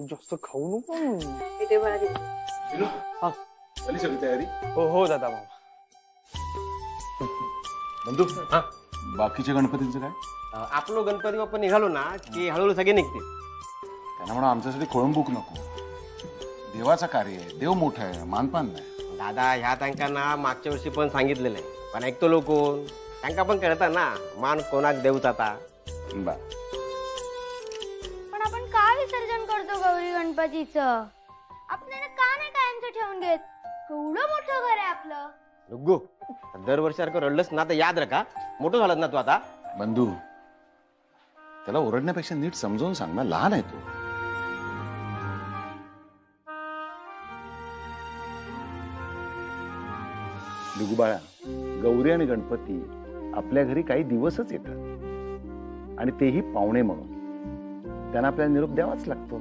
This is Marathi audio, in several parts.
जास्त खाऊ नको. इथे मला दे. हा झाली सगळी तयारी? हो हो दादा मामा. बंधू हा? बाकीच्या गणपतींचं काय? आपलो गणपती बाप्पा निघालो ना की हळूहळू सगळे निघते. त्यांना म्हणा आमच्यासाठी खोळंबूक नको. देवाचं कार्य आहे, देव मोठा आहे, मानपान नाही. दादा ह्या त्यांना मागच्या वर्षी पण सांगितलेलं आहे, पण ऐकतो लोक त्यांना पण कळतं ना मान कोणाक देऊच आता. बा पण आपण का विसर्जन करतो गौरी गणपतीचं? आपल्याला का नाही कायमचं ठेवून घेत? केवढं मोठं घर आहे आपलं. गो दरवर्षी रडलंच ना तर याद रखा, मोठं झालं ना तू आता. बंधू त्याला ओरडण्यापेक्षा नीट समजावून सांग ना, लहान आहे तो. लिगूबाळा, गौरी आणि गणपती आपल्या घरी काही दिवसच येतात आणि तेही पाहुणे म्हणून. त्यांना आपल्याला निरोप द्यावाच लागतो,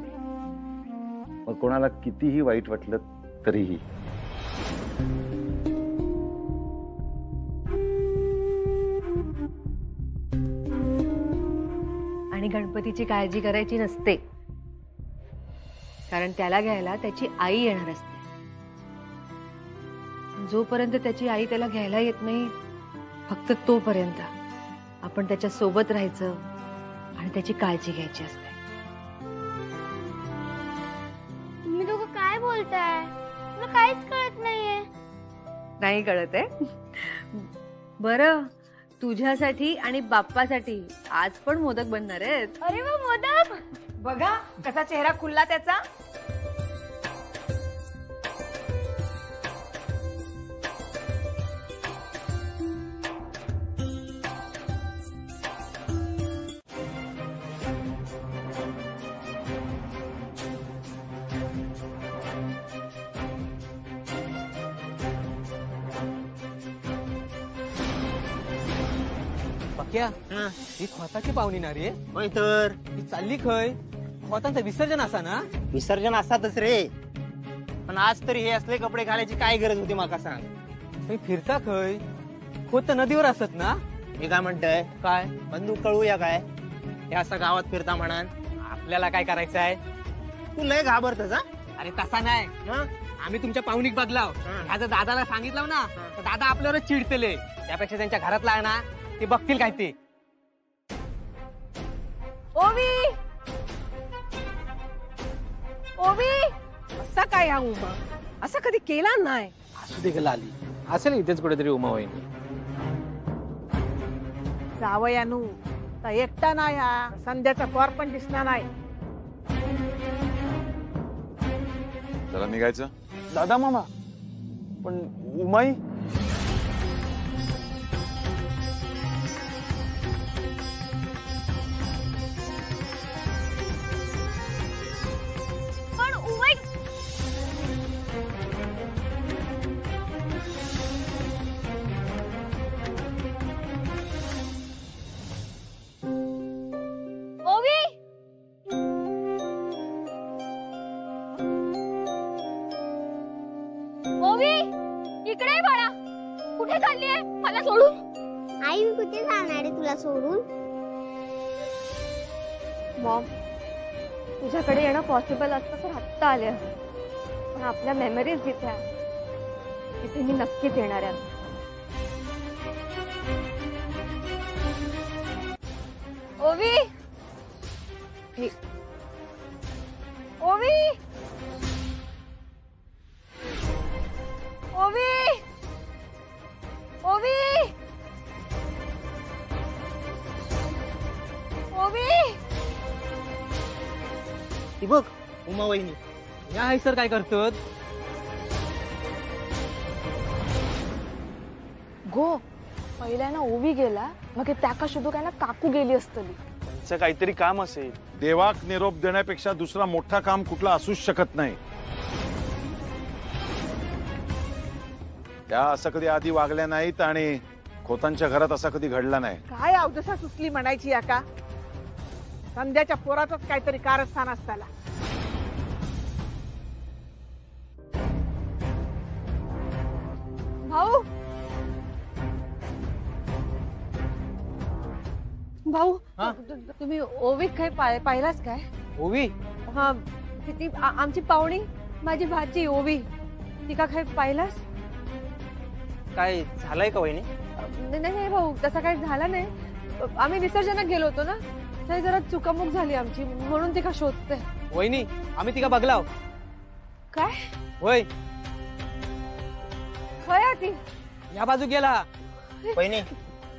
मग कोणाला कितीही वाईट वाटलं तरीही. आणि गणपतीची काळजी करायची नसते, कारण त्याला घ्यायला त्याची आई येणार असते. जोपर्यंत त्याची आई त्याला घ्यायला येत नाही, फक्त तोपर्यंत आपण त्याच्या सोबत राहायचं आणि त्याची काळजी घ्यायची असते. तुम्ही दोघं काय बोलताय? मला काहीच कळत नाहीये. नाही कळत आहे? बरं, तुझ्यासाठी आणि बाप्पासाठी आज पण मोदक बनणार आहेत. अरे वा, मोदक! बघा कसा चेहरा खुलला त्याचा. पक्या ही खोताची पाहुणी ना रे. होय तर ही चालली खय? खोतांचं विसर्जन असा ना? विसर्जन असतातच रे, पण आज तरी हे असले कपडे घालायची काय गरज होती माका सांग. ही फिरता खय? खोत नदीवर असत ना? मी काय म्हणतोय, काय बंदूक कळूया काय? हे असं गावात फिरता म्हणान आपल्याला काय करायचं आहे? तू लय घाबरतस हा? अरे तसा नाही, हं? आम्ही तुमच्या पाहुणीक बदलाव. ह्या जर दादाला सांगितलं ना तर दादा आपल्यावरच चिडतले. त्यापेक्षा त्यांच्या घरातला आहे ना, ते बघतील काय ते. ओवी, ओवी, असा काय हा उमा? असं कधी केला नाही. असू दे गेला आली असेल इथेच कुठेतरी उमा वहिनी. जावयानू तर एकटा नाही, हा संध्याचा पोर पण दिसणार नाही. चला निघायचं. दादा मामा, पण उमाई पण उमय, ओवी, ओवी, इकडे ये बाळा. कुठे चाललीये मला सोडून? आई मी कुठे जाणार आहे तुला सोडून? मॉम, तुझ्याकडे येणं पॉसिबल असतं तर आत्ता आले असते, पण आपल्या मेमरीज जिथे आहेत तिथे मी नक्कीच येणार आहे. ओवी, ओवी, ओवी, ओवी, ओवी. ती बघ उमा वहिनी या आहे सर काय करतात. गो पहिल्या ना ओवी गेला, मग त्याका शुद्ध काय ना काकू गेली असतली. त्यांचं काहीतरी काम असेल. देवाक निरोप देण्यापेक्षा दुसरा मोठा काम कुठला असूच शकत नाही. त्या असं कधी आधी वागल्या नाहीत आणि खोतांच्या घरात असा कधी घडला नाही. काय अवदसा सुचली म्हणायची या का? संध्याच्या पोरातच काहीतरी कारस्थान असताला. भाऊ, भाऊ, तुम्ही ओवी काय पाहिलाच काय? ओवी हा, ती आमची पाहुणी माझी भाची ओवी, ती का काय पाहिलास? काय झालंय का वहिनी? नाही भाऊ, तसा काही झाला नाही. आम्ही विसर्जनात गेलो होतो ना, काही जरा चुकामुक झाली आमची, म्हणून ती का शोधते. वहिनी आम्ही तिका बघलाव. काय होय खया ती? या बाजू गेला. वहिनी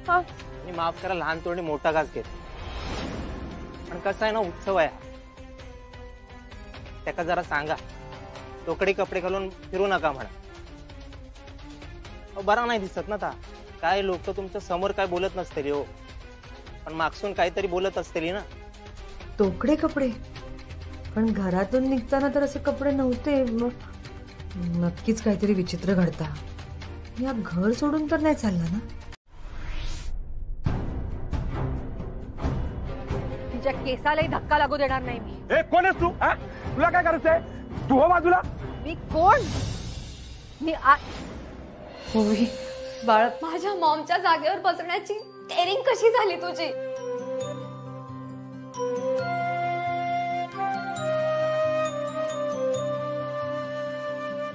हा. आणि माफ करा, लहान तोंडी मोठा घास घेत. पण कसं आहे ना, उत्सव आहे. त्याका जरा सांगा, तोकडे कपडे घालून फिरू नका म्हणा. बरा नाही दिसत ना ता. काय लोक तुमच्या समोर काय बोलत नसतील हो, पण मागसून काहीतरी बोलत असतील ना. तोकडे कपडे? पण घरातून निघताना तर असे कपडे नव्हते. मग नक्कीच काहीतरी विचित्र घडता. या घर सोडून तर नाही चालला ना? तिच्या केसालाही धक्का लागू देणार नाही मी. ए कोण आहेस तू? तुला काय करायचंय? तू हो बाजूला. मी कोण? मी होय बाळ, माझ्या मॉमच्या जागेवर बसण्याची टेरिंग कशी झाली तुझी?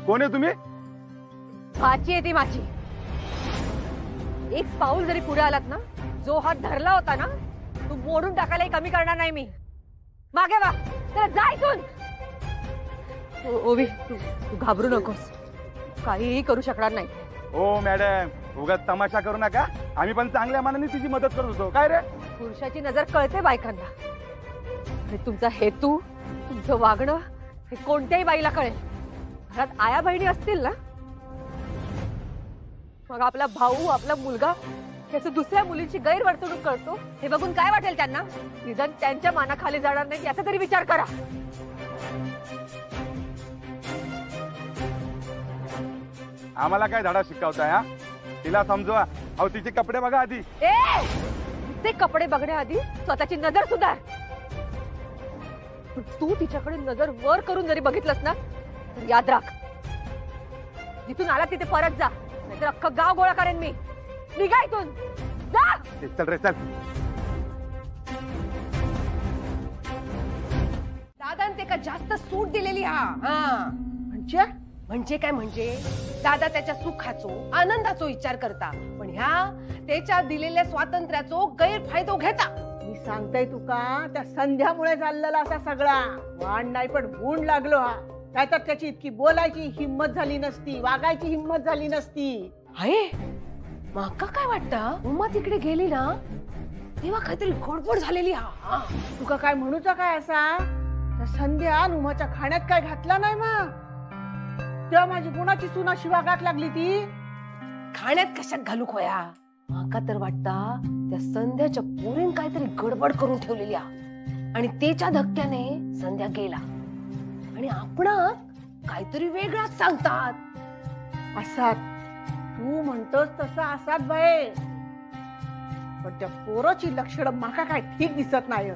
कोण आहे तुम्ही? भाची आहे ती माझी. एक पाऊल जरी पुढे आलात ना, जो हात धरला होता ना, तू मोडून टाकायलाही कमी करणार नाही मी. मागे वा, तर जा इथून. ओवी, तू घाबरू नकोस, काहीही करू शकणार नाही. हो मॅडम, उगाच तमाशा करू नका. आम्ही पण चांगल्या मनाने तुझी मदत करत होतो. काय रे? पुरुषाची नजर कळते बायकांना, आणि तुमचा हेतू, तुमचं वागणं हे कोणत्याही बाईला कळेल. घरात आया बहिणी असतील ना, मग आपला भाऊ, आपला मुलगा त्याचं दुसऱ्या मुलींची गैरवर्तणूक करतो हे बघून काय वाटेल त्यांना? निदान त्यांच्या मानाखाली जाणार नाही याचा तरी विचार करा. आम्हाला काय धडा शिकवताय? हा, तिला समजवा. अहो तिचे कपडे बघा आधी. ते कपडे बघण्याआधी स्वतःची नजर सुधार. पण तू तिच्याकडे नजर वर करून जरी बघितलंस ना, तर याद राख, जिथून आला तिथे परत जा, नाहीतर अख्खं गाव गोळा करेन मी. निघा इथून, जा. चल रे चल. दादाने ते का जास्त सूट दिलेली. म्हणजे काय? म्हणजे दादा त्याच्या सुखाचो, आनंदाचो विचार करता, पण ह्या त्याच्या दिलेल्या स्वातंत्र्याचो गैरफायदा घेता. मी सांगताय तुका, त्या संध्यामुळे चाललेला असा सगळा वाण नाही, पण गुण लागलो हा. काय तर त्याची इतकी बोलायची हिंमत झाली नसती, वागायची हिंमत झाली नसती. आहे माका काय वाटतं, उमा तिकडे गेली ना तेव्हा काहीतरी गडबड झालेली. हा, तुका काय म्हणूचा काय असा? त्या संध्या उमाच्या खाण्यात काय घातला नाही मग? तेव्हा माझी गुणाची चुना शिवागात लागली ती. खाण्यात कशात घालू खोया? माका तर वाटता त्या संध्याच्या पोरीन काहीतरी गडबड करून ठेवलेली, आणि त्याच्या धक्क्याने संध्या गेला, आणि आपण काहीतरी वेगळाच सांगतात. असात तू म्हणतोस तसं असात बाई, पण त्या पोराची लक्षणं माका काय ठीक दिसत नाही.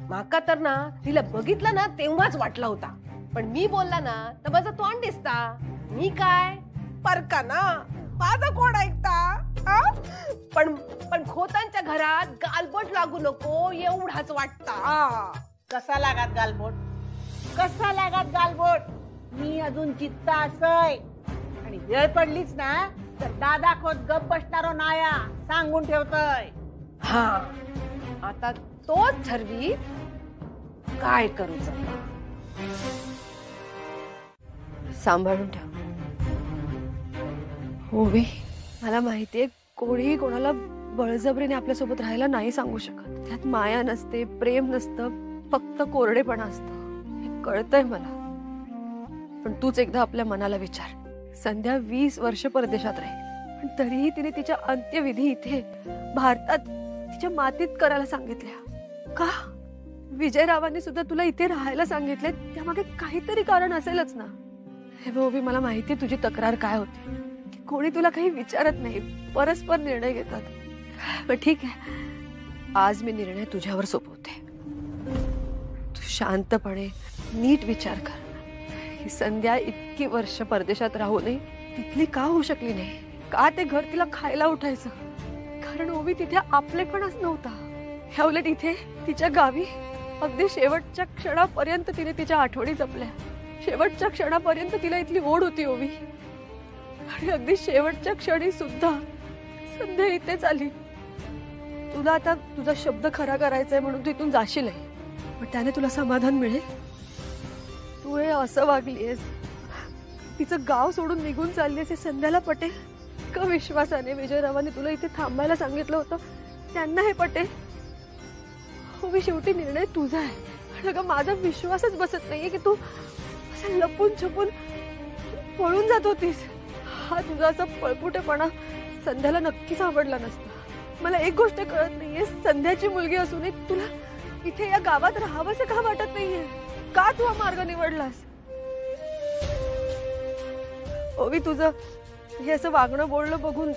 माका तर ना तिला बघितलं ना तेव्हाच वाटला होता, पण मी बोलला ना तर माझं तोंड दिसता. मी काय परका ना, माझं कोण ऐकता? पण खोतांच्या घरात गालबोट लागू नको एवढाच वाटता. कसा लागात गालबोट? कसा लागात गालबोट? मी अजून चित्ता असय, आणि वेळ पडलीच ना तर दादा खोत गप बसणारो नाया सांगून ठेवतोय. हा, आता तोच ठरवी काय करू. सांभाळून ठेव. होवी, मला माहितीये कोणीही कोणाला बळजबरीने आपल्यासोबत राहायला नाही सांगू शकत. त्यात माया नसते, प्रेम नसतं, फक्त कोरडेपणा असतं, हे कळतंय मला. पण तूच एकदा आपल्या मनाला विचार, संध्या 20 वर्ष परदेशात राहील, पण तरीही तिने तिच्या अंत्यविधी इथे भारतात तिच्या मातीत करायला सांगितल्या. का? विजयरावांनी सुद्धा तुला इथे राहायला सांगितले, त्यामागे काहीतरी कारण असेलच ना. हे भाऊबी, मला माहितीये तुझी तक्रार काय होती, की कोणी तुला काही विचारत नाही, परस्पर निर्णय घेतात. पण ठीक आहे, आज मी निर्णय तुझ्यावर सोपवते. तू शांतपणे नीट विचार कर, ही संध्या इतकी वर्ष परदेशात राहू नये तिथली का होऊ शकली नाही? का ते घर तिला खायला उठायचं? कारण ओवी तिथे आपलेपणच नव्हता. ह्या उलट इथे तिच्या गावी अगदी शेवटच्या क्षणापर्यंत तिने तिच्या आठवणी जपल्या. शेवटच्या क्षणापर्यंत तिला इथली ओढ होती ओवी. आणि अगदी शेवटच्या क्षणी सुद्धा संध्या इथेच आली. तुला आता तुझा शब्द खरा करायचा आहे म्हणून तू इथून जाशील आहे, पण त्याने तुला समाधान मिळेल? तू हे असं वागलीयस, तिचं गाव सोडून निघून चाललीयस, हे संध्याला पटेल का? विश्वासाने विजयरावांनी तुला इथे थांबायला सांगितलं होतं, त्यांना हे पटेल? हो, मी शेवटी निर्णय तुझा आहे. पण अगं माझा विश्वासच बसत नाहीये की तू असं लपून छपून पळून जात होतीस. हा तुझा असा पळपुटेपणा संध्याला नक्कीच आवडला नसता. मला एक गोष्ट कळत नाहीये, संध्याची मुलगी असूनही तुला इथे या गावात राहावंसं का वाटत नाहीये? का तू हा मार्ग निवडलास? ओवी, तुझं हे असं वागणं बोलणं बघून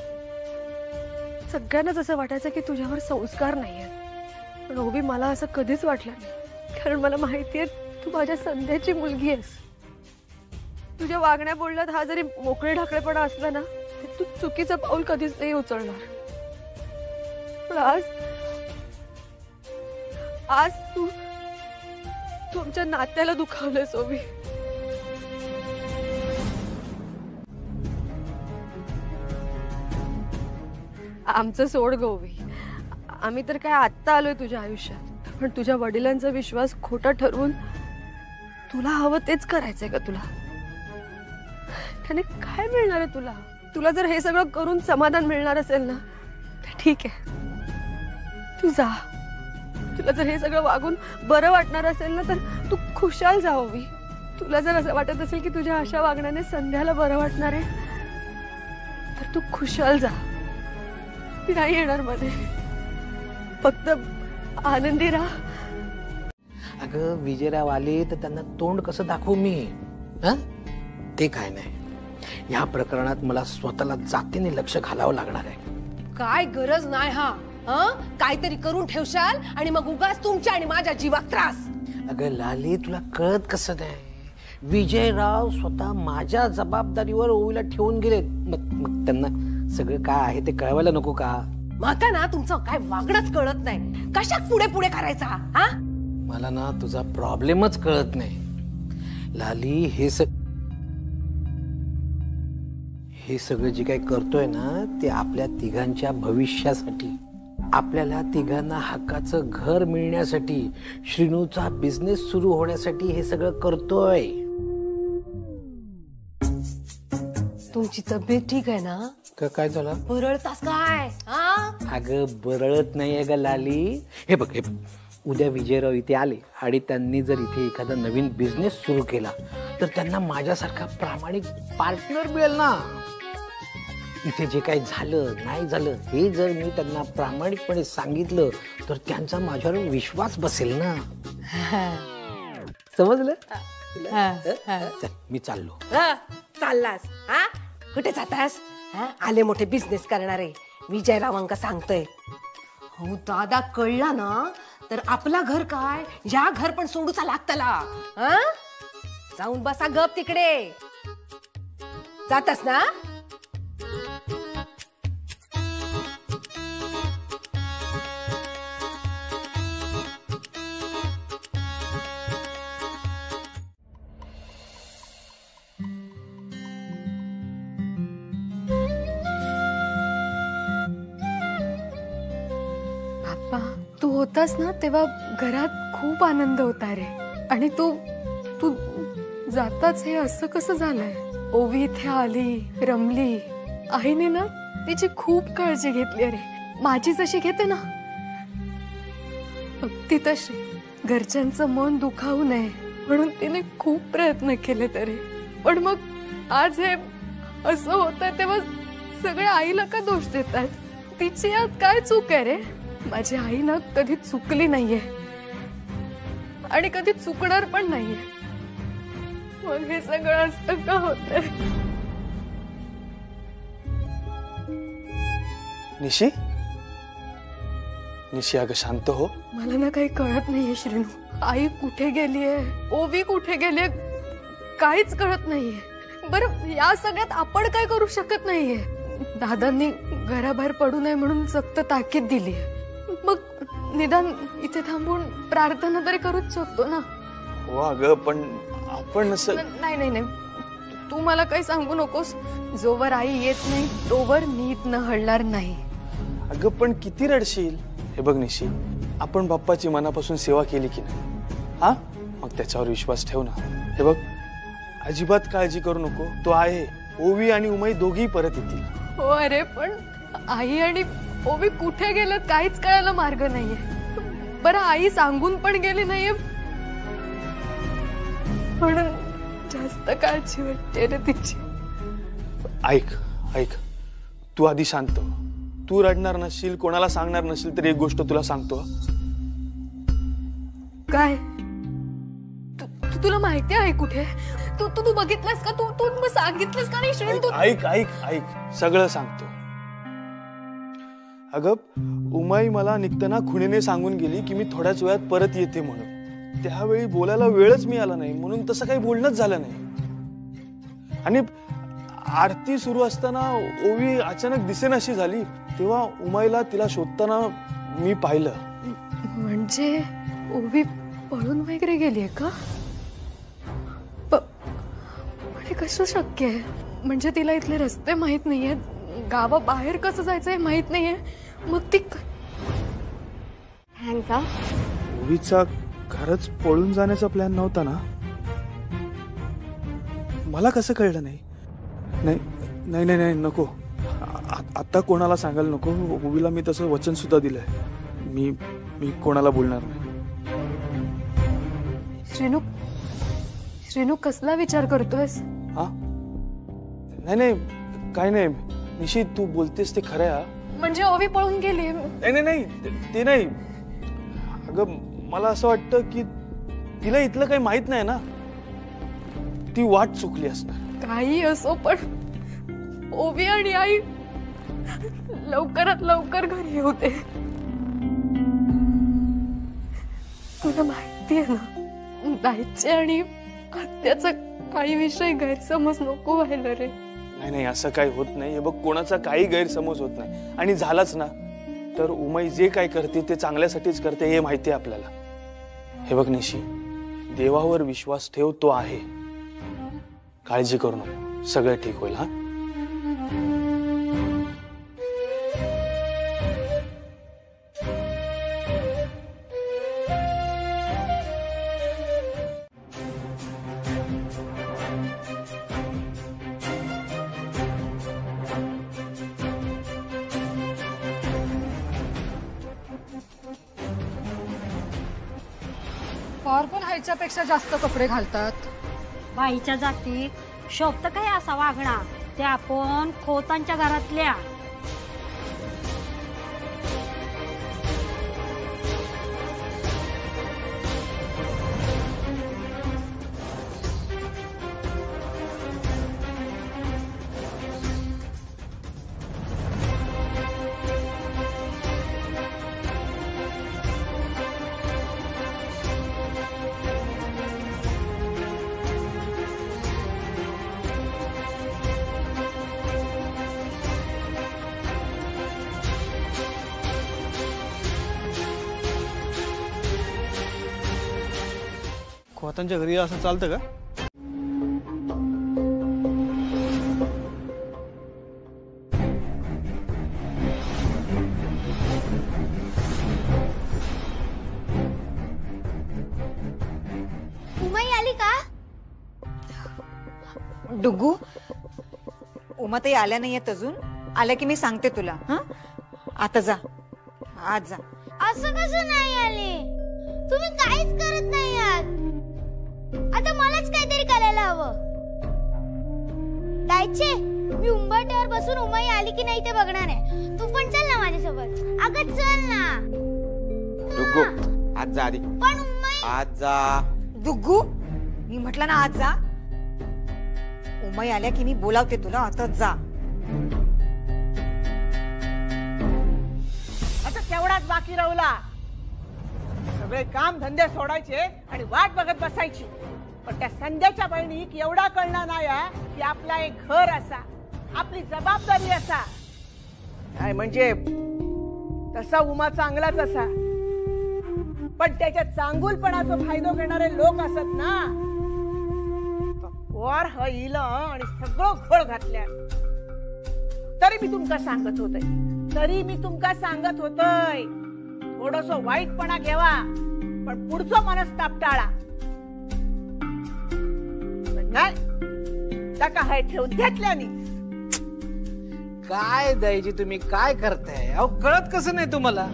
सगळ्यांनाच असं वाटायचं की तुझ्यावर संस्कार नाहीये. पण ओवी, मला असं कधीच वाटलं नाही, कारण मला माहितीये तू माझ्या संध्याची मुलगी आहेस. तुझ्या वागण्या बोलण्यात हा जरी मोकळे ढाकळेपणा असला ना, तू चुकीचं पाऊल कधीच नाही उचलणार. पण आज तू तुमच्या नात्याला दुखावलंस ओवी. आमचं सोड ग ओवी, आम्ही तर काय आत्ता आलोय तुझ्या आयुष्यात, पण तुझ्या वडिलांचा विश्वास खोटा ठरवून तुला हवं तेच करायचंय का तुला? त्याने काय मिळणार आहे तुला? तुला जर हे सगळं करून समाधान मिळणार असेल ना तर ठीक आहे, तू जा. तुला जर हे सगळं वागून बरं वाटणार असेल ना तर तू खुशाल जा ओवी. तुला जर असं वाटत असेल की तुझ्या अशा वागण्याने संध्याला बरं वाटणार आहे तर तू खुशाल जा. मी नाही येणार मध्ये, फक्त आनंदी राहा. अगं विजयराव आले तर त्यांना तोंड कसं दाखवू मी? ते काय नाही, या प्रकरणात मला स्वतःला जातीने लक्ष घालावं लागणार आहे. काय गरज नाही. हा काहीतरी करून ठेवशाल आणि मग उगाच तुमच्या आणि माझ्या जीवात त्रास. अगं लाली, तुला कळत कसं नाही? विजयराव स्वतः माझ्या जबाबदारीवर ओवीला ठेवून गेले, मग त्यांना सगळं काय आहे ते कळवायला नको का? माका ना तुमचं काय वागणंच कळत नाही. कशात पुढे पुढे करायचा? हा, मला ना तुझा प्रॉब्लेमच कळत नाही लाली. हे सगळं जे काही करतोय ना ते आपल्या तिघांच्या भविष्यासाठी, आपल्याला तिघांना हक्काचं घर मिळण्यासाठी, श्रीनूचा बिझनेस सुरू होण्यासाठी हे सगळं करतोय. तुमची तब्येत ठीक आहे ना? काय झालं? बरळतास काय? अगं बरळत नाही आहे ग लाली. हे बघ, उद्या विजयराव इथे आले आणि त्यांनी जर इथे एखादा नवीन बिझनेस सुरू केला तर त्यांना माझ्यासारखा प्रामाणिक पार्टनर मिळेल ना. इथे जे काही झालं नाही झालं हे जर मी त्यांना प्रामाणिकपणे सांगितलं तर त्यांचा माझ्यावर विश्वास बसेल ना. समजलं? चल, मी चाललो. चाललास? हा, कुठे जातास? आले मोठे बिझनेस करणारे विजयरावांका सांगतोय. हो दादा, कळला ना तर आपला घर काय या घर पण सोडूचा लागतला. जाऊन बसा गप तिकडे. जातास ना? तू होतास ना तेव्हा घरात खूप आनंद होता रे. आणि तू तू जाताच हे असं कसं झालंय? ओवी इथे आली, रमली. आईने ना तिची खूप काळजी घेतली रे, माझी जशी घेते ना ती तशी. घरच्यांचं मन दुखावू नये म्हणून तिने खूप प्रयत्न केले तरी. पण मग आज हे असं होतंय तेव्हा सगळे आईला का दोष देतात? तिची यात काय चूक आहे रे? माझी आई ना कधी चुकली नाहीये आणि कधी चुकणार पण नाहीये. मग हे सगळं असं का होतंय? निशी, निशी अगं शांत हो. मला ना काही कळत नाहीये श्रीनू. आई कुठे गेलीये, ओवी कुठे गेलीये, काहीच कळत नाहीये. बरं, या सगळ्यात आपण काय करू शकत नाहीये. दादांनी घराबाहेर पडू नये म्हणून सक्त ताकीद दिली. मग निदान इथे थांबून प्रार्थना तरी करूच शकतो ना. हो अगं, पण आपण असं नाही नाही नाही, तू मला काही सांगू नकोस. जोवर आई येत नाही तोवर मी इथनं हलणार नाही. अगं पण किती रडशील. हे बघ निशी, आपण बाप्पाची मनापासून सेवा केली की नाही, हा मग त्याच्यावर विश्वास ठेव ना. हे बघ, अजिबात काळजी करू नको, तो आहे. ओवी आणि उमाई दोघी परत येतील. हो अरे, पण आई आणि ओवी कुठे गेलं काहीच कळायला मार्ग नाहीये. बरं आई सांगून पण गेली नाहीये म्हणून जास्त काळजी वाटते रे तिची. ऐक ऐक, तू आधी शांत. तू रडणार नसशील, कोणाला सांगणार नसशील, तर एक गोष्ट तुला सांगतो. काय? तुला माहिती आहे कुठे? तू तू बघितलंस का? तू तू सांगितलंस का नाही श्रेण? तू ऐक ऐक ऐक, सगळं सांगतो. अगं उमाई मला निघताना खुणीने सांगून गेली की मी थोड्याच वेळात परत येते म्हणून. त्यावेळी बोलायला वेळच मिळाला नाही, म्हणून तसं काही बोलणंच झालं नाही. आणि आरती सुरू असताना ओवी अचानक दिसेनाशी झाली, तेव्हा उमाईला तिला शोधताना मी पाहिलं. म्हणजे ओवी पळून वगैरे गेलीये का? पण हे कसं शक्य आहे? म्हणजे तिला इथले रस्ते माहित नाहीयेत, गावाबाहेर कसं जायचंय माहित नाहीये, मग ती ओवीचा खरंच पळून जाण्याचा प्लॅन नव्हता ना? मला कसं कळलं नाही? नाही नाही नाही नाही, नको. आता कोणाला सांगायला नको. ओवीला मी तसं वचन सुद्धा दिलंय. मी कोणाला बोलणार नाही. श्रीनू कसला विचार करतोयस? हा नाही नाही, काय नाही निशी, तू बोलतेस ते खरं आहे. म्हणजे ओवी पळून गेली? नाही नाही नाही, ते नाही. अगं मला असं वाटतं की तिला इथलं काही माहित नाही ना, ती वाट चुकली असणार. काही असो, पण ओवी आणि आई लवकरात लवकर घरी होते. तुला माहितीये ना, दाईचे आणि आत्याचा काही विषय गैरसमज नको व्हायला रे. नाही नाही, असं काही होत नाही. हे बघ, कोणाचा काही गैरसमज होत नाही. आणि झालाच ना तर उमाई जे काय करते ते चांगल्यासाठीच करते, हे माहिती आहे आपल्याला. हे बघ निशी, देवावर विश्वास ठेव, तो आहे. काळजी करू नको, सगळं ठीक होईल. हा फार पण ह्याच्यापेक्षा जास्त कपडे घालतात. बाईच्या जातीत शोभत काय असा वागणा, ते आपण खोतांच्या घरातल्या. खोतांच्या घरी असं चालतं का? उमाई आली का? डुग्गू, उमाताई आल्या नाहीयेत अजून. आल्या की मी सांगते तुला. हा, आता जा, आज जा. असं कसं नाही आले? तुम्ही काहीच करत नाही आहात. आता मलाच काहीतरी करायला हवं. दायचे, मी उंबरठ्यावर बसून उमाई आली की नाही ते बघणार आहे. तू पण चल ना माझ्यासोबत. अगं चल ना. डुग्गू, आज जा आधी. पण उमाई, आज जा. डुग्गू, मी म्हटलं ना आज जा. उमाई आल्या की मी बोलावते तुला. आता जा. आता तेवढाच बाकी राहुला. सगळे काम धंदे सोडायचे आणि वाट बघत बसायची. पण त्या संध्याच्या बहिणीक एवढा कळणार नाही की आपला एक घर असा, आपली जबाबदारी असा. काय म्हणजे तसा उमा चांगलाच असा, पण त्याच्या चांगुलपणाचा फायदा घेणारे लोक असत ना, वर हिल आणि सगळं घोळ घातल्या. तरी मी तुमका सांगत होतय थोडस वाईटपणा घ्यावा, पण पुढचं मनस्ताप टाळा. नाही टाका हाय ठेवून घेतल्यानी. काय द्यायची तुम्ही, काय करताय? अहो कळत कसं नाही तुम्हाला?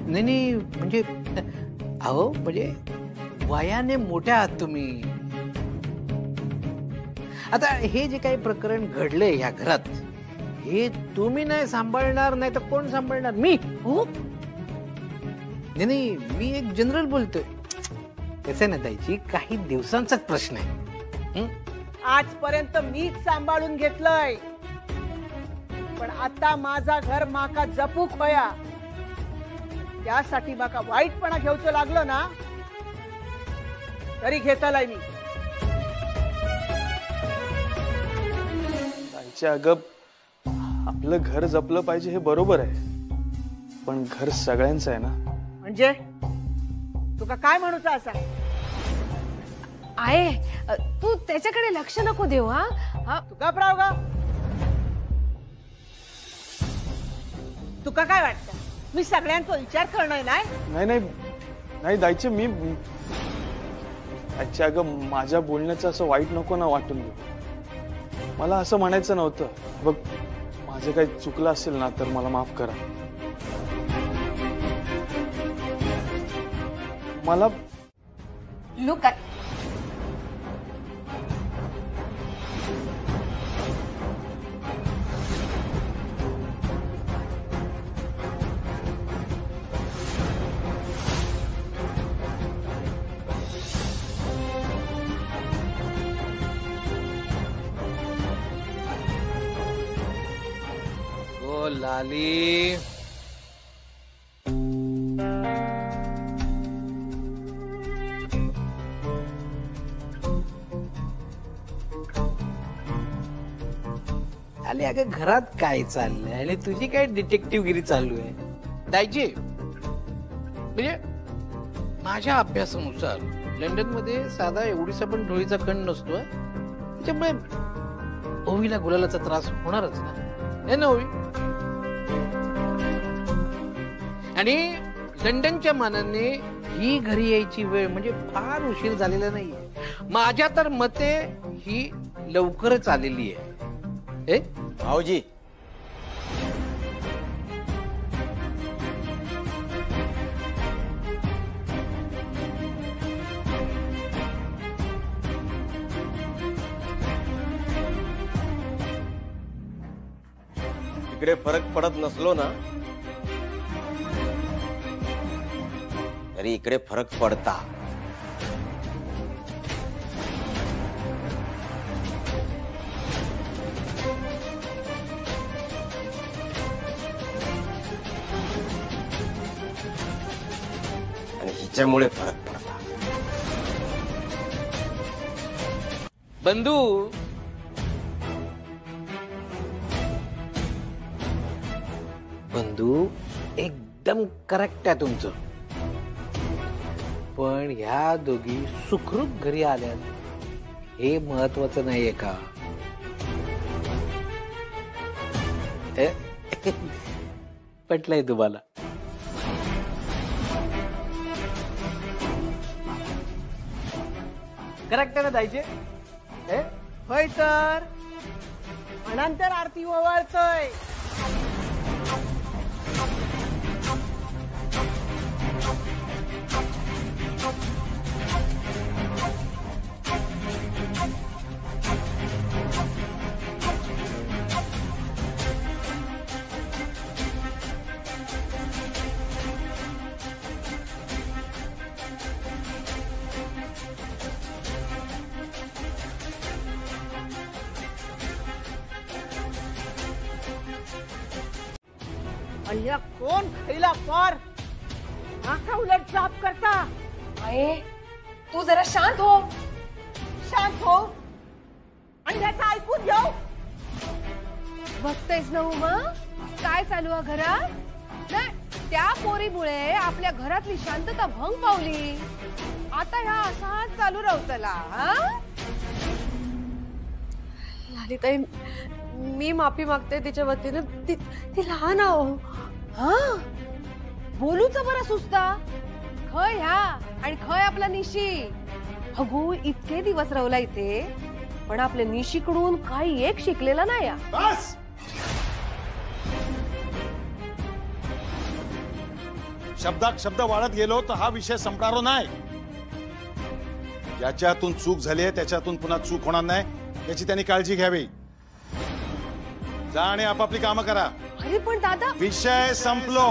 नाही म्हणजे अहो म्हणजे वयाने मोठ्या आहात तुम्ही. आता हे जे काही प्रकरण घडलंय या घरात, हे तुम्ही नाही सांभाळणार, नाही तर कोण सांभाळणार? मी हो नाही, मी एक जनरल बोलतोय. कसं ना द्यायची, काही दिवसांचाच प्रश्न आहे. आजपर्यंत मीच सांभाळून घेतलंय, पण आता माझा घर माका जपूक होया. त्यासाठी माका वाईटपणा घेऊचं लागलं ना, तरी घेतलाय मी. अगं आपलं घर जपलं पाहिजे हे बरोबर आहे, पण घर सगळ्यांचं आहे ना. म्हणजे तुका काय म्हणूचं असा? आहे तू त्याच्याकडे लक्ष नको देऊ. हा तुका प्राव गा, तुका काय वाटतं मी सगळ्यांचा विचार करणं नाही? नाही द्यायचे. मी अगं माझ्या बोलण्याचं असं वाईट नको ना वाटून घेऊ. मला असं म्हणायचं नव्हतं. बघ माझं काही चुकलं असेल ना तर मला माफ करा. मला लुक लाली, आली अगं घरात काय चाललंय आणि तुझी काय डिटेक्टिव्ह गिरी चालू आहे? दायची म्हणजे माझ्या अभ्यासानुसार लंडन मध्ये साधा एवढीसा पण ढोळीचा कण नसतो, त्याच्यामुळे ओवीला गुलालाचा त्रास होणारच ना. हे ना ओवी? आणि लंडनच्या मानाने ही घरी यायची वेळ म्हणजे फार उशीर झालेला नाहीये. माझ्या तर मते ही लवकरच आलेली आहे. भाऊजी इकडे फरक पडत नसलो ना तरी इकडे फरक पडता. आणि हिच्यामुळे फरक पडता. बंधू बंधू एकदम करेक्ट आहे तुमचं, पण ह्या दोघी सुखरूप घरी आल्यात हे महत्वाचं नाहीये का? पटलंय तुम्हाला? करेक्ट आहे ना दायचे? होय तर अनंतर आरती ओवाळतोय. अय्या कोण खैला पार नाका उलट साफ करता. आहे तू जरा शांत हो. शांत हो आणि त्याचं ऐकून घेऊ. बघतेस ना उमा काय चालू आहे घरात? नाही त्या पोरीमुळे आपल्या घरातली शांतता भंग पावली. आता ह्या असाच चालू राहतला. ललिताई, मी माफी मागते तिच्या वतीनं. ती लहान आहो. बोलूच बरं सुस्ता. खय ह्या आणि खय आपला निशी. अगो इतके दिवस राहला इथे, पण आपल्या निशीकडून काही एक शिकलेला नाही. बस. शब्दात शब्द वाढत गेलो तर हा विषय संपणार नाही. ज्याच्यातून चूक झाली आहे त्याच्यातून पुन्हा चूक होणार नाही याची त्यांनी काळजी घ्यावी. जा आणि आपापली कामं करा. अरे पण दादा, विषय संपलो.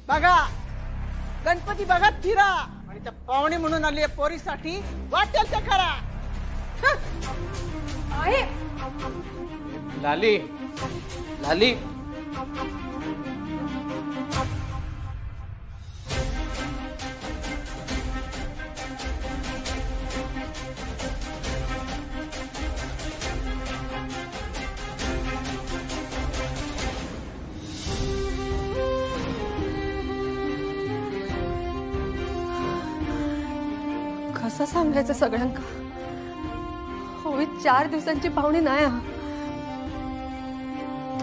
बघा, गणपती बघत फिरा आणि त्या पाहुणे म्हणून आली पोरीसाठी वाटेल ते करा. आहे लाली, लाली, कसं सांगायचं सगळ्यांका? होळी 4 दिवसांची पाहुणी नाही.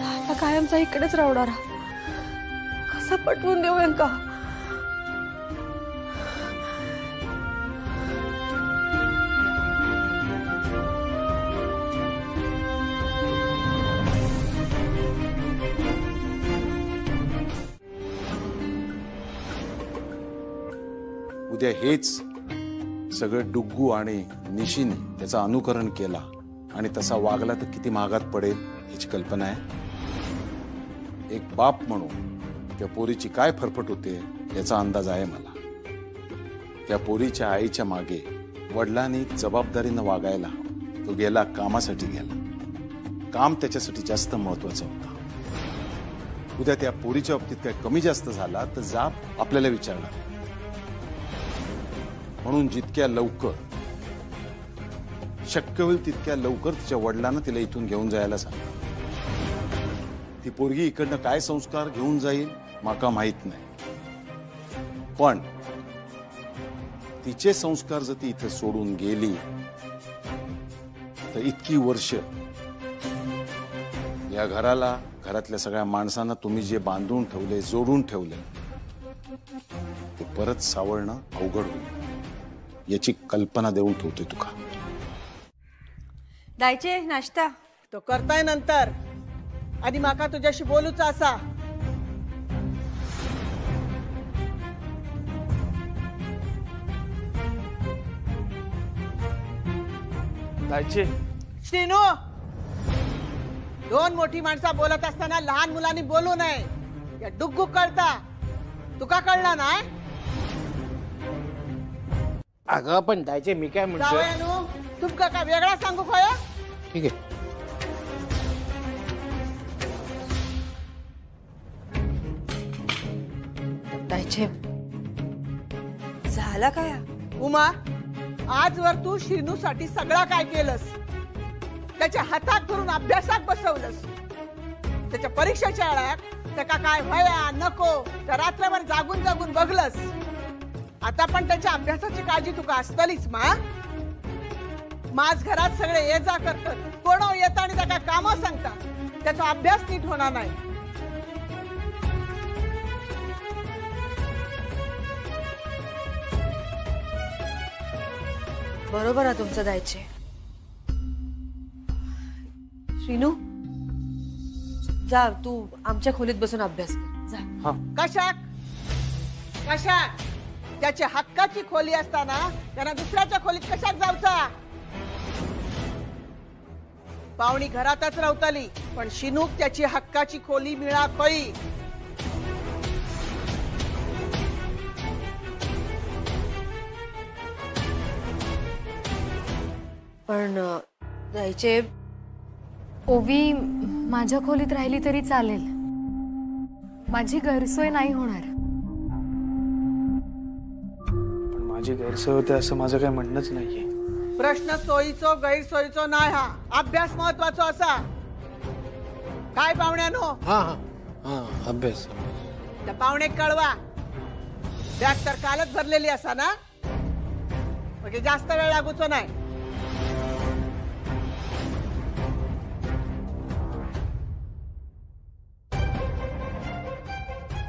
आता कायमचा इकडेच राहणार. कसं पटवून देऊ यांका? उद्या हेच सगळं डुग्गू आणि निशीने त्याचं अनुकरण केला आणि तसा वागला तर किती महागात पडेल याची कल्पना आहे. एक बाप म्हणून त्या पोरीची काय फरफट होते याचा अंदाज आहे मला. त्या पोरीच्या आईच्या मागे वडिलांनी जबाबदारीनं वागायला तो गेला, कामासाठी गेला. काम त्याच्यासाठी जास्त महत्वाचं होतं. उद्या त्या पोरीच्या बाबतीत काय कमी जास्त झाला तर जाब आपल्याला विचारणार. म्हणून जितक्या लवकर शक्य होईल तितक्या लवकर तिच्या वडिलांना तिला इथून घेऊन जायला सांग. ती पोरगी इकडनं काय संस्कार घेऊन जाईल माका माहित नाही, पण तिचे संस्कार जर ती इथे सोडून गेली तर इतकी वर्ष या घराला, घरातल्या सगळ्या माणसांना तुम्ही जे बांधून ठेवले, जोडून ठेवले, ते परत सावरणं अवघड होईल याची कल्पना देऊन ठेवते तुका. दायचे नाश्ता तो करताय नंतर. आधी माका तुझ्याशी बोलूचा असा. दायचे, श्रीनू, 2 मोठी माणसं बोलत असताना लहान मुलांनी बोलू नये. या डुग्गू कळता, तुका कळला नाही? अगं पण दायचे, मी काय म्हणतो, तुमका काय वेगळा सांगू काय? ठीक आहे. दायचे, झाला काय? उमा, आजवर तू श्रीनूसाठी सगळा काय केलंस? त्याच्या हातात धरून अभ्यासात बसवलंस. त्याच्या परीक्षेच्या वेळात त्याका काय व्हाया नको त्या रात्रभर जागून जागून बघलंस. आता पण त्याच्या अभ्यासाची काळजी तुका असतलीच मा. माझ घरात सगळे ये जा करतात, कोण येता आणि त्याला काम सांगतात, त्याचा अभ्यास नीट होणार नाही. बरोबर आहे तुमचं दायचे. श्रीनू, जा तू आमच्या खोलीत बसून अभ्यास कर. जा. कशाक कशाक? त्याची हक्काची खोली असताना त्यांना दुसऱ्याच्या खोलीत कशाक जाऊचा? पाहुणी घरातच रवतली, पण शिनूक त्याची हक्काची खोली मिळा खंय. पण जायचे ओवी माझ्या खोलीत राहिली तरी चालेल, माझी गैरसोय नाही होणार. पण माझी गैरसोय होते असं माझं काही म्हणणंच नाहीये. प्रश्न सोयीचो गैरसोयीचो नाही, हा अभ्यास महत्वाचो असा. काय पाहुण्यानो? हा हा हा अभ्यास. त्या पाहुणे कळवा, बॅग तर कालच भरलेली असा ना, म्हणजे जास्त वेळ लागूचो नाही.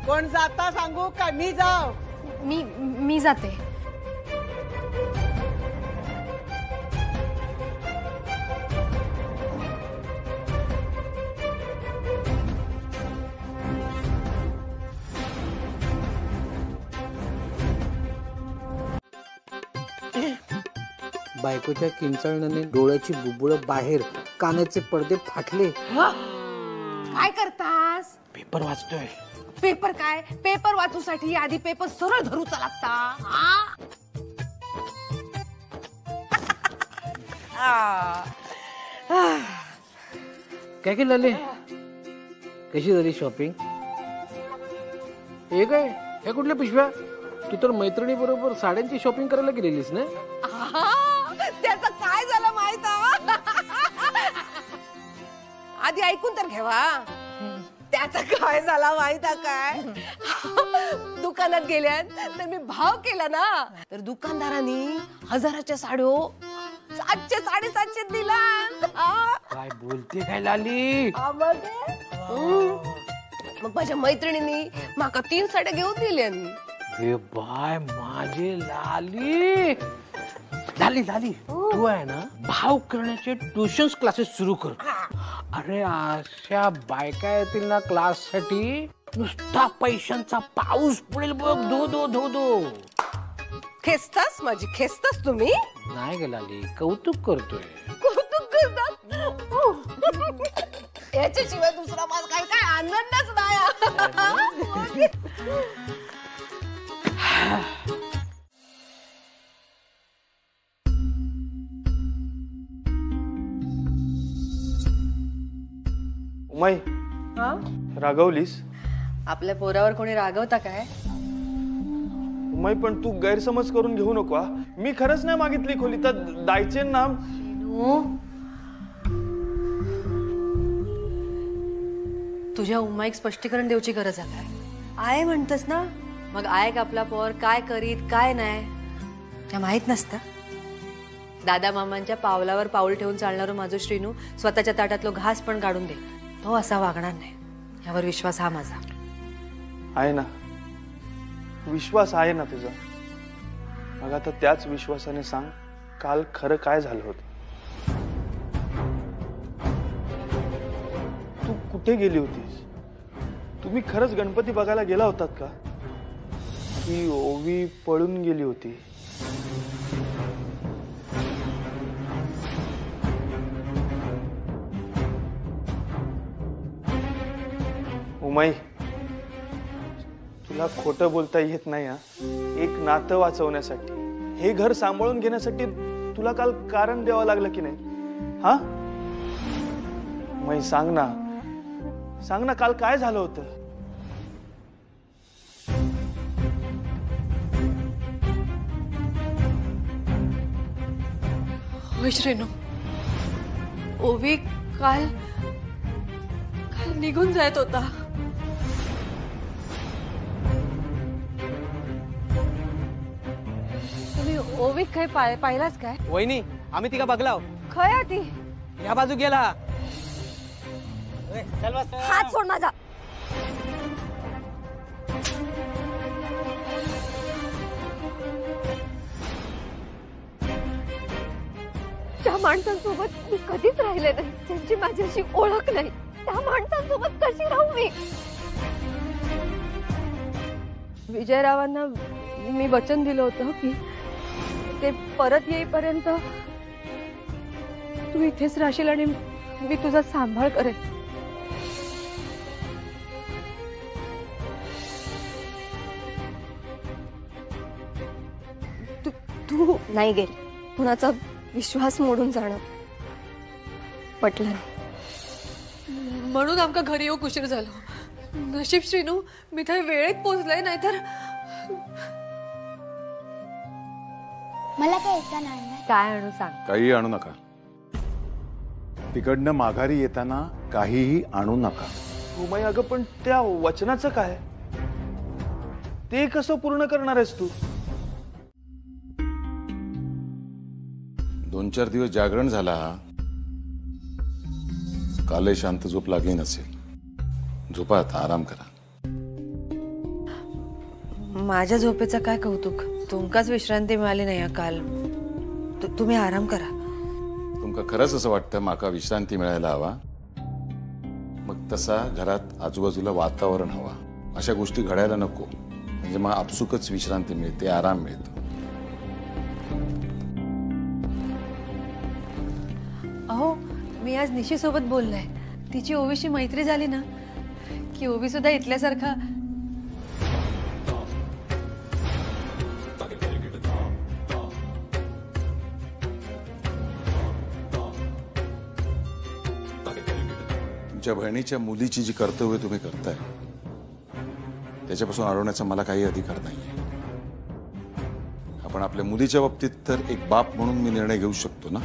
कोण जाता सांगू काय मी जाऊ? मी जाते. बायकोच्या किंचाळण्याने डोळ्याची बुबुळ बाहेर, कानाचे पडदे फाटले. काय करतास? पेपर वाचतोय. पेपर काय? पेपर वाचूसाठी आधी पेपर सरळ धरूचा लागता. काय केलं लाले? कशी झाली शॉपिंग? हे काय, हे कुठल्या पिशव्या? तू तर मैत्रिणी बरोबर साड्यांची शॉपिंग करायला गेलेलीस ना? त्याचं काय झालं माहित? आधी ऐकून तर घ्यावा. त्याचं काय झालं माहित काय? दुकानात गेल्यान तर मी भाव केला ना, तर दुकानदारांनी 1000च्या साड्यो 700 750 दिला. काय बोलते काय लाली? मग माझ्या मैत्रिणींनी माका 3 साड्या घेऊन दिल्या. हे बाय माझे लाली. लाली लाली तू आहे ना, भाव करण्याचे ट्युशन्स क्लासेस सुरू कर. अरे अशा बायका येतील ना क्लास साठी, नुसता पैशांचा पाऊस पडेल बघ. धो धो धो धो. खेचतास माझी, खेचतास तुम्ही? नाही ग लाली, कौतुक करतोय. कौतुक करतात? याच्याशिवाय दुसरा माझा काय आनंदच नाही. उमाई, रागवलीस? आपल्या पोरावर कोणी रागवता काय? उमाई, पण तू गैरसमज करून घेऊ नको. मी खरंच नाही मागितली खोली. तर दायचे नाम. तुझ्या उमाईक स्पष्टीकरण देऊची गरज आहे. आय म्हणतस ना, मग आयक आपला पोर काय करीत काय नाही त्या माहित नसतं. दादा मामांच्या पावलावर पाऊल ठेवून चालणारो माझो श्रीनू स्वतःच्या ताटातलो घास पण काढून दे, तो असा वागणार नाही. यावर विश्वास हा माझा आहे ना. विश्वास आहे ना तुझा. मग आता त्याच विश्वासाने सांग, काल खरं काय झालं होतं? तू कुठे गेली होतीस? तुम्ही खरंच गणपती बघायला गेला होतात का? की ओवी पळून गेली होती? उमाई, तुला खोटं बोलता येत नाही. एक नातं वाचवण्यासाठी, हे घर सांभाळून घेण्यासाठी तुला काल कारण द्यावं लागलं की नाही? हा उमाई, सांग ना, सांग ना, काल काय झालं होतं? श्रीनू, ओवी काल निघून जात होता. तुम्ही ओवीत काय पाहिलाच काय? वहिनी, आम्ही तिका बघलाव. खया ती या बाजू गेला. हात सोड माझा. ज्या माणसांसोबत मी कधीच राहिले नाही, ज्यांची माझ्याशी ओळख नाही, त्या माणसांसोबत कशी राहू मी? विजयरावांना मी वचन दिलं होतं की ते परत येईपर्यंत तू इथेच राहशील आणि मी तुझा सांभाळ करेन. तू नाही गेली, कुणाचा विश्वास मोडून जाणं पटलं नाही. म्हणून आमका घरी येऊक उशीर झालो. नशीब श्रीनू मी थंय वेळेत पोहोचलंय, नाहीतर मला काय येता नाही. काय आणू सांग. काही आणू नका. तिकडनं माघारी येताना काहीही आणू नका. उमाई अगं पण त्या वचनाचं काय? ते कसं पूर्ण करणार आहेस तू? 2-4 दिवस जागरण झाला, कालही शांत झोप लागली नसेल. झोपा आता, आराम करा. माझ्या झोपेचं काय कौतुक, तुमकाच विश्रांती मिळाली नाही काल. तुम्ही आराम करा. तुमका खरंच असं वाटतं माका विश्रांती मिळायला हवा? मग तसा घरात आजूबाजूला वातावरण हवा. अशा गोष्टी घडायला नको, म्हणजे मग आपसुकच विश्रांती मिळते, आराम मिळतो. अहो मी आज निशी सोबत बोललोय. तिची ओवीशी मैत्री झाली ना की ओवी सुद्धा इथल्यासारखा तुमच्या बहिणीच्या मुलीची जी कर्तव्य तुम्ही करताय त्याच्यापासून अडवण्याचा मला काही अधिकार नाहीये. आपण आपल्या मुलीच्या बाबतीत तर एक बाप म्हणून मी निर्णय घेऊ शकतो ना.